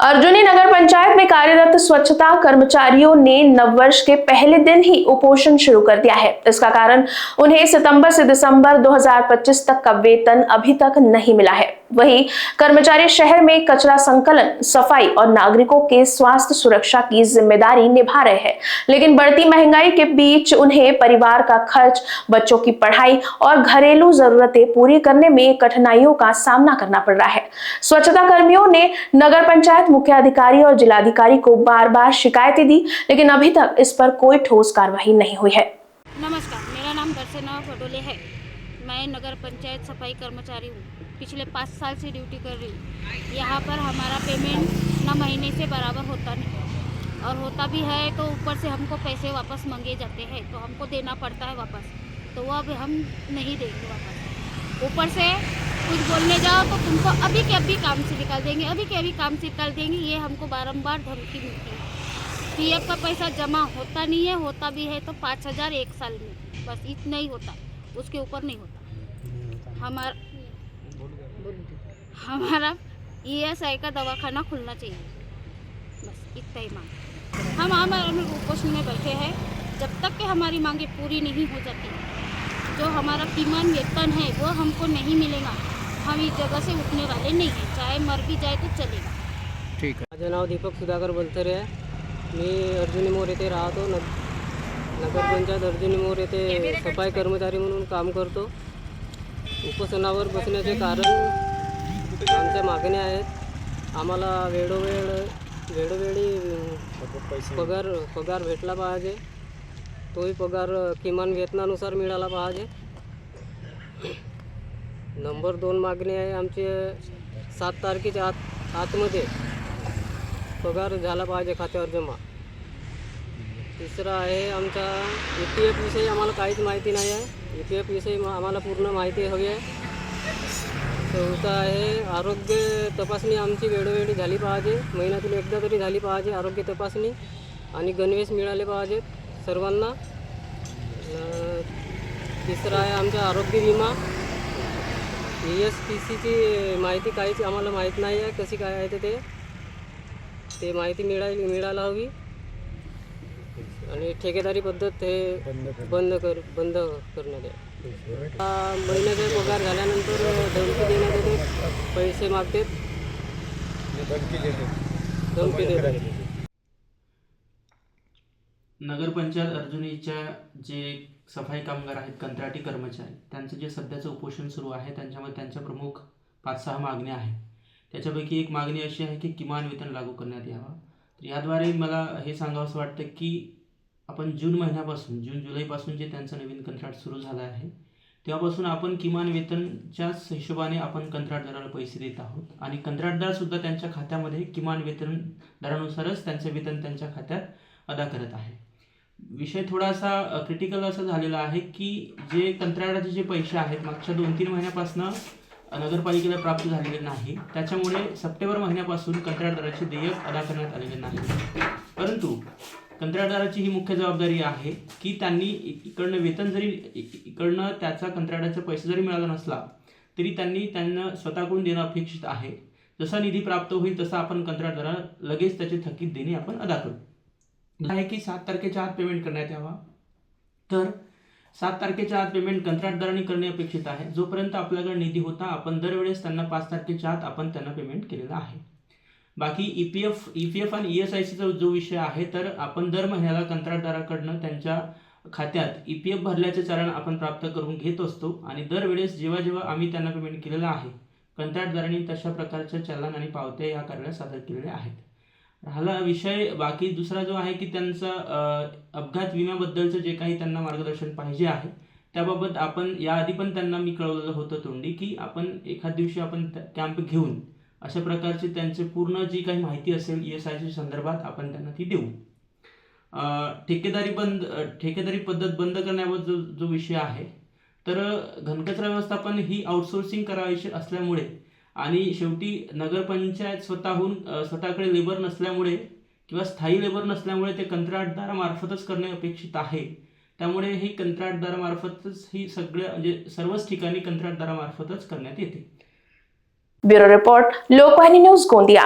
अर्जुनी नगर पंचायत में कार्यरत स्वच्छता कर्मचारियों ने नववर्ष के पहले दिन ही उपोषण शुरू कर दिया है। इसका कारण उन्हें सितंबर से दिसंबर 2025 तक का वेतन अभी तक नहीं मिला है। वहीं कर्मचारी शहर में कचरा संकलन, सफाई और नागरिकों के स्वास्थ्य सुरक्षा की जिम्मेदारी निभा रहे हैं, लेकिन बढ़ती महंगाई के बीच उन्हें परिवार का खर्च, बच्चों की पढ़ाई और घरेलू जरूरतें पूरी करने में कठिनाइयों का सामना करना पड़ रहा है। स्वच्छता कर्मियों ने नगर पंचायत मुख्याधिकारी और जिलाधिकारी को बार-बार शिकायतें दी, लेकिन अभी तक इस पर कोई ठोस कार्रवाई नहीं हुई है। नमस्कार, मेरा नाम दर्शना फटोले है। मैं नगर पंचायत सफाई कर्मचारी हूँ। पिछले 5 साल से ड्यूटी कर रही हूँ। यहाँ पर हमारा पेमेंट न महीने से बराबर होता नहीं, और होता भी है तो ऊपर से हमको पैसे वापस मांगे जाते हैं, तो हमको देना पड़ता है वापस, तो वो अब हम नहीं देंगे वापस। ऊपर से कुछ बोलने जाओ तो तुमको अभी के अभी काम से निकाल देंगे, अभी के अभी काम से निकाल देंगे, ये हमको बारंबार धमकी मिलती है। पीएफ का पैसा जमा होता नहीं है, होता भी है तो 5,000 एक साल में, बस इतना ही होता, उसके ऊपर नहीं होता। हमारा ESI का दवाखाना खुलना चाहिए, बस इतना ही मांग। हम हमारे उपोषण में बैठे हैं जब तक कि हमारी मांगे पूरी नहीं हो जाती। जो हमारा किमान वेतन है वो हमको नहीं मिलेगा, हम इस जगह से उठने वाले नहीं हैं, चाहे मर भी जाए तो चलेगा। ठीक आहे। माझं नाव दीपक सुधाकर बोलतरे आहे। मी अर्जुनी मोर येथे राहतो। नगर पंचायत अर्जुनी मोर येथे सफाई कर्मचारी म्हणून काम करतो। उपोषणावर बसण्याचे कारण आमच्या मागण्या आहेत। आम्हाला वेळोवेळी पगार भेटला पाहिजे, तोही पगार किमान वेतनानुसार मिळाला पाहिजे। नंबर 2 मागणी आहे आमची 7 तारखेच्या आतमध्ये पगार झाला पाहिजे खात्यावर जमा। तिसरा आहे आमचा EPF विषयी आम्हाला काहीच माहिती नाही आहे। EPF विषयी आम्हाला पूर्ण माहिती हवी आहे। चौथा आहे आरोग्य तपासणी आमची वेळोवेळी झाली पाहिजे, महिन्यातून एकदा तरी झाली पाहिजे आरोग्य तपासणी, आणि गणवेश मिळाले पाहिजेत सर्वांना। तिसरा आहे आमचा आरोग्य विमा। ESPCची माहिती काहीच आम्हाला माहीत नाही आहे, कशी काय आहे ते माहिती मिळायला हवी। आणि ठेकेदारी पद्धत हे बंद करण्यात यावी। महिन्याचा पगार झाल्यानंतर धमकी देण्यात येते, पैसे मागतात, धमकी देतात। नगरपंचायत अर्जुनीच्या जे सफाई कामगार आहेत, कंत्राटी कर्मचारी, त्यांचं जे सध्याचं उपोषण सुरू आहे त्यांच्यामध्ये त्यांच्या प्रमुख 5-6 मागण्या आहेत। त्याच्यापैकी एक मागणी अशी आहे की किमान वेतन लागू करण्यात यावा। तर याद्वारे मला हे सांगावंसं वाटतं की आपण जून जुलैपासून जे त्यांचं नवीन कंत्राट सुरू झालं आहे तेव्हापासून आपण किमान वेतनच्याच हिशोबाने आपण कंत्राटदाराला पैसे देत आहोत, आणि कंत्राटदारसुद्धा त्यांच्या खात्यामध्ये किमान वेतन दरानुसारच त्यांचे वेतन त्यांच्या खात्यात अदा करत आहे। विषय थोडासा क्रिटिकल असा झालेला आहे की जे कंत्राटाचे जे पैसे आहेत मागच्या 2-3 महिन्यापासून नगरपालिकेला प्राप्त झालेले नाही, त्याच्यामुळे सप्टेंबर महिन्यापासून कंत्राटदाराचे देयक अदा करण्यात आलेले नाही। परंतु कंत्राटदाराची ही मुख्य जबाबदारी आहे की त्यांनी इकडनं वेतन जरी इकडनं त्याचा कंत्राटाचा पैसे जरी मिळाला नसला तरी त्यांना स्वतःकडून देणं अपेक्षित आहे। जसा निधी प्राप्त होईल तसा आपण कंत्राटदाराला लगेच त्याचे थकीत देणे आपण अदा करू। आहे की 7 तारखेच्या आत पेमेंट करण्यात यावा। तर 7 तारखेच्या आत पेमेंट कंत्राटदारांनी करणे अपेक्षित आहे। जोपर्यंत आपल्याकडे निधी होता आपण दरवेळेस त्यांना 5 तारखेच्या आत आपण त्यांना पेमेंट केलेला आहे। बाकी EPF आणि ESICचा जो विषय आहे, तर आपण दर महिन्याला कंत्राटदाराकडनं त्यांच्या खात्यात EPF भरल्याचे चलन आपण प्राप्त करून घेत असतो, आणि दरवेळेस जेव्हा आम्ही त्यांना पेमेंट केलेलं आहे कंत्राटदारांनी तशा प्रकारच्या चलन आणि पावत्या या कार्यालयात सादर केलेल्या आहेत। राहिला विषय बाकी दुसरा जो आहे की त्यांचा अपघात विम्याबद्दलचं जे काही त्यांना मार्गदर्शन पाहिजे आहे त्याबाबत आपण याआधी पण त्यांना मी कळवलेलं होतं तोंडी की आपण एखाद दिवशी आपण कॅम्प घेऊन अशा प्रकारची त्यांची पूर्ण जी काही माहिती असेल ESIच्या संदर्भात आपण त्यांना ती देऊ। ठेकेदारी पद्धत बंद करण्याबाबत जो विषय आहे, तर घनकचरा व्यवस्थापन ही आउटसोर्सिंग करायची असल्यामुळे आणि शेवटी नगरपंचायत स्वतःकडे लेबर नसल्यामुळे किंवा स्थायी लेबर नसल्यामुळे ते कंत्राटदारामार्फतच करणे अपेक्षित आहे। त्यामुळे ही कंत्राटदारामार्फतच ही म्हणजे सर्वच ठिकाणी कंत्राटदारामार्फतच करण्यात येते। Bureau report, Lokvahini news, Gondia.